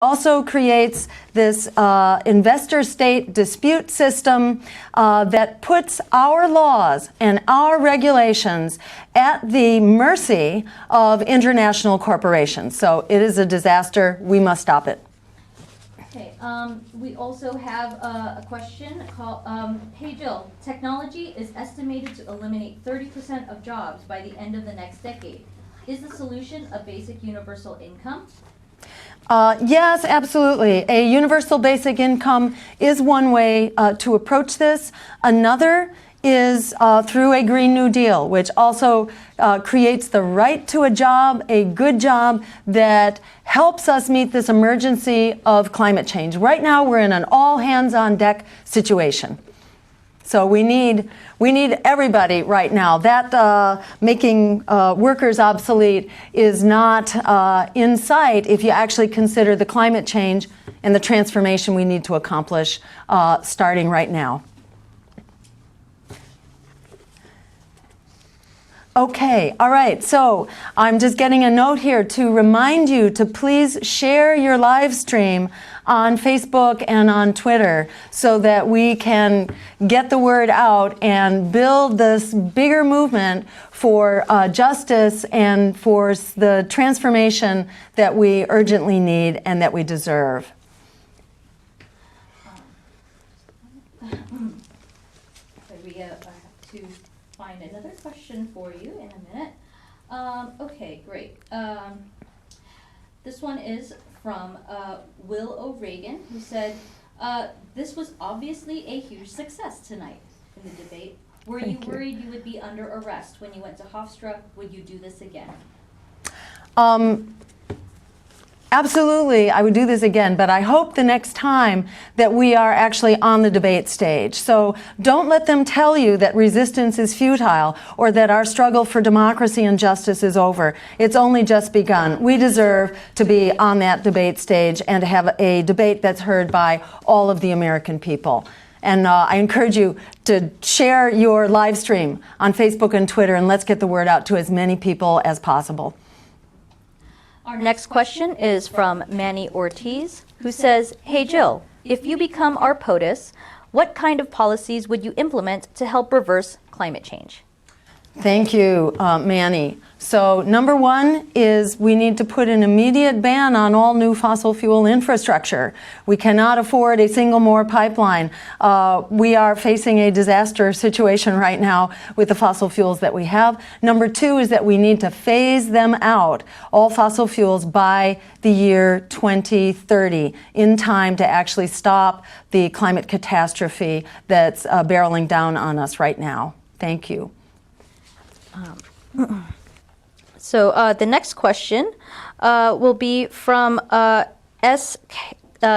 Also creates this investor-state dispute system that puts our laws and our regulations at the mercy of international corporations. So it is a disaster. We must stop it. Okay, we also have a question called, hey Jill, technology is estimated to eliminate 30% of jobs by the end of the next decade. Is the solution a basic universal income? Yes, absolutely. A universal basic income is one way to approach this. Another is through a Green New Deal, which also creates the right to a job, a good job that helps us meet this emergency of climate change. Right now, we're in an all-hands-on-deck situation. So we need everybody right now. That making workers obsolete is not in sight if you actually consider the climate change and the transformation we need to accomplish starting right now. Okay, all right, so I'm just getting a note here to remind you to please share your live stream on Facebook and on Twitter so that we can get the word out and build this bigger movement for justice and for the transformation that we urgently need and that we deserve. We have to find another question for you in a minute. Okay, great. This one is from Will O'Regan, who said, this was obviously a huge success tonight in the debate. Were you worried you would be under arrest when you went to Hofstra? Would you do this again? Absolutely, I would do this again, but I hope the next time that we are actually on the debate stage. So don't let them tell you that resistance is futile or that our struggle for democracy and justice is over. It's only just begun. We deserve to be on that debate stage and to have a debate that's heard by all of the American people. And I encourage you to share your live stream on Facebook and Twitter, and let's get the word out to as many people as possible. Our next question is from Manny Ortiz, who says, hey Jill, if you become our POTUS, what kind of policies would you implement to help reverse climate change? Thank you, Manny. So number one is we need to put an immediate ban on all new fossil fuel infrastructure. We cannot afford a single more pipeline. We are facing a disaster situation right now with the fossil fuels that we have. Number two is that we need to phase them out, all fossil fuels, by the year 2030, in time to actually stop the climate catastrophe that's barreling down on us right now. Thank you. So the next question will be from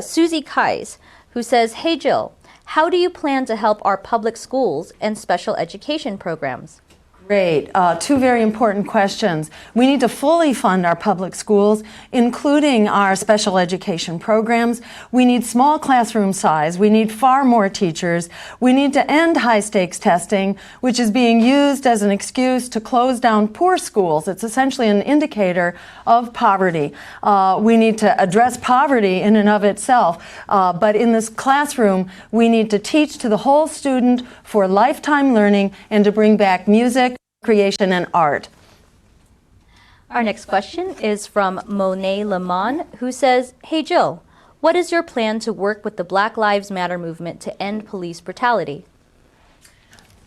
Susie Kais, who says, hey Jill, how do you plan to help our public schools and special education programs? Great. Two very important questions. We need to fully fund our public schools, including our special education programs. We need small classroom size. We need far more teachers. We need to end high-stakes testing, which is being used as an excuse to close down poor schools. It's essentially an indicator of poverty. We need to address poverty in and of itself, but in this classroom, we need to teach to the whole student for lifetime learning and to bring back music, creation, and art. Our next question is from Monet Lemon, who says, hey Jill, what is your plan to work with the Black Lives Matter movement to end police brutality?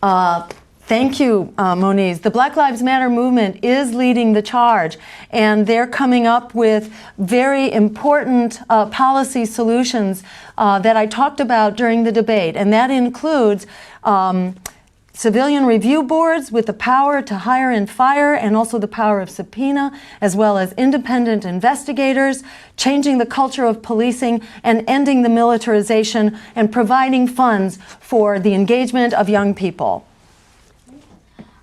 Thank you, Moniz. The Black Lives Matter movement is leading the charge, and they're coming up with very important policy solutions that I talked about during the debate, and that includes civilian review boards with the power to hire and fire and also the power of subpoena, as well as independent investigators, changing the culture of policing and ending the militarization and providing funds for the engagement of young people.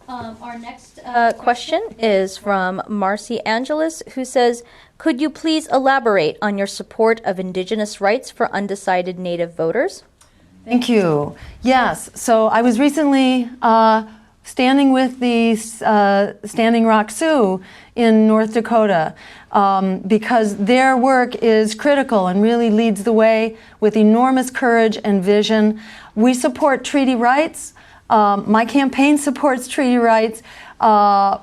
Our next question is from Marcy Angeles, who says, could you please elaborate on your support of Indigenous rights for undecided Native voters? Thank you. Yes, so I was recently standing with the Standing Rock Sioux in North Dakota. because their work is critical and really leads the way with enormous courage and vision. We support treaty rights. My campaign supports treaty rights,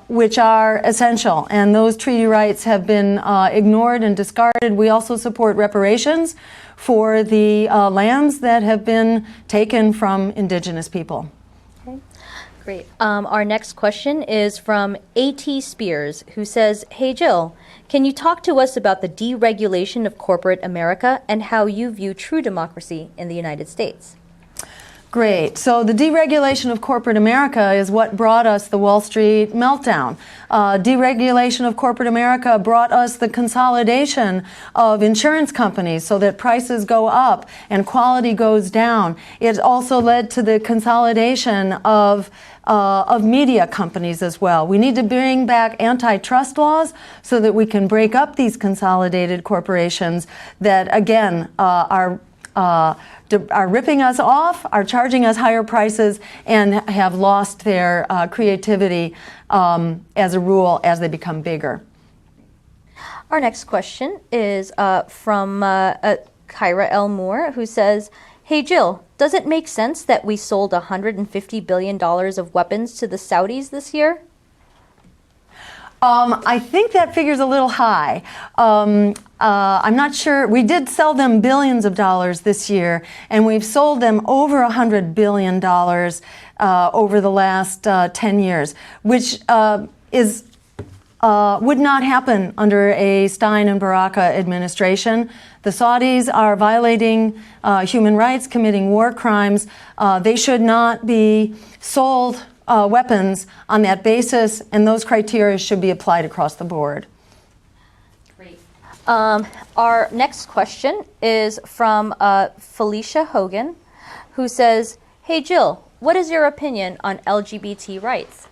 which are essential, and those treaty rights have been ignored and discarded. We also support reparations for the lands that have been taken from indigenous people. Okay, great. Our next question is from A.T. Spears, who says, "Hey Jill, can you talk to us about the deregulation of corporate America and how you view true democracy in the United States?" Great. So the deregulation of corporate America is what brought us the Wall Street meltdown. Deregulation of corporate America brought us the consolidation of insurance companies so that prices go up and quality goes down. It also led to the consolidation of media companies as well. We need to bring back antitrust laws so that we can break up these consolidated corporations that, again, are ripping us off, are charging us higher prices, and have lost their creativity as a rule as they become bigger. Our next question is from Kyra L. Moore, who says, "Hey Jill, does it make sense that we sold $150 billion of weapons to the Saudis this year?" I think that figure's a little high. I'm not sure. We did sell them billions of dollars this year, and we've sold them over $100 billion over the last 10 years, which would not happen under a Stein and Baraka administration. The Saudis are violating human rights, committing war crimes. They should not be sold weapons on that basis, and those criteria should be applied across the board. Great. Our next question is from Felicia Hogan, who says, "Hey Jill, what is your opinion on LGBT rights?"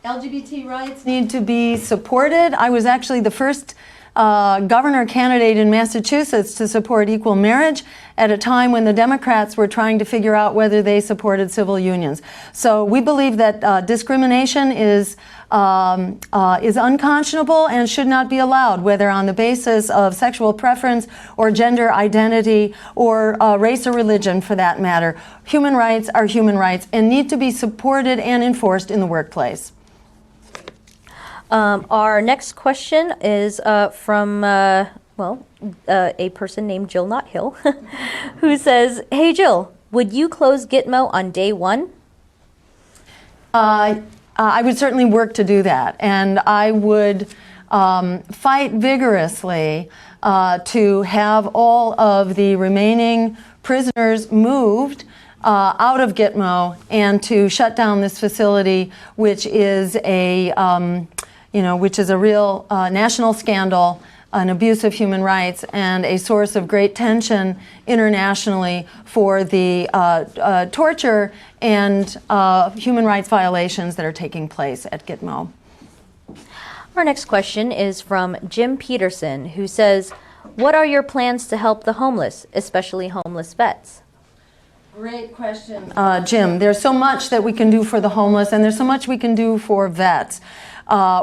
LGBT rights need to be supported. I was actually the first governor candidate in Massachusetts to support equal marriage at a time when the Democrats were trying to figure out whether they supported civil unions. So we believe that discrimination is unconscionable and should not be allowed, whether on the basis of sexual preference or gender identity or race or religion for that matter. Human rights are human rights and need to be supported and enforced in the workplace. Our next question is from, a person named Jill Not Hill, who says, "Hey Jill, would you close Gitmo on day one?" I would certainly work to do that, and I would fight vigorously to have all of the remaining prisoners moved out of Gitmo and to shut down this facility, which is a real national scandal, an abuse of human rights, and a source of great tension internationally for the torture and human rights violations that are taking place at Gitmo. Our next question is from Jim Peterson, who says, "What are your plans to help the homeless, especially homeless vets?" Great question, Jim. There's so much that we can do for the homeless, and there's so much we can do for vets.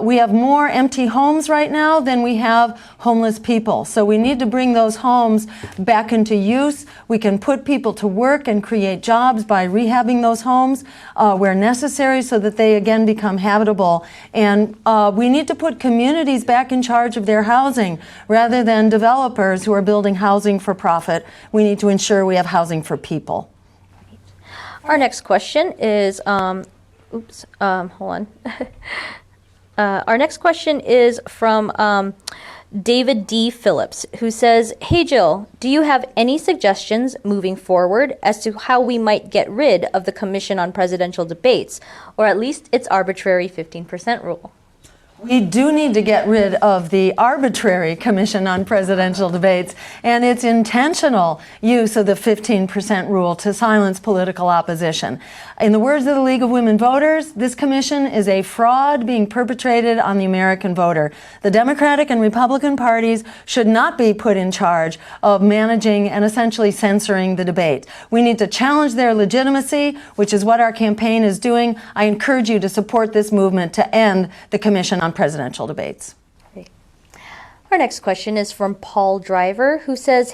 We have more empty homes right now than we have homeless people. So we need to bring those homes back into use. We can put people to work and create jobs by rehabbing those homes where necessary so that they again become habitable. And we need to put communities back in charge of their housing rather than developers who are building housing for profit. We need to ensure we have housing for people. Our next question is, our next question is from David D. Phillips, who says, "Hey Jill, do you have any suggestions moving forward as to how we might get rid of the Commission on Presidential Debates, or at least its arbitrary 15% rule?" We do need to get rid of the arbitrary Commission on Presidential Debates and its intentional use of the 15% rule to silence political opposition. In the words of the League of Women Voters, this commission is a fraud being perpetrated on the American voter. The Democratic and Republican parties should not be put in charge of managing and essentially censoring the debate. We need to challenge their legitimacy, which is what our campaign is doing. I encourage you to support this movement to end the Commission on Presidential Debates. Our next question is from Paul Driver, who says,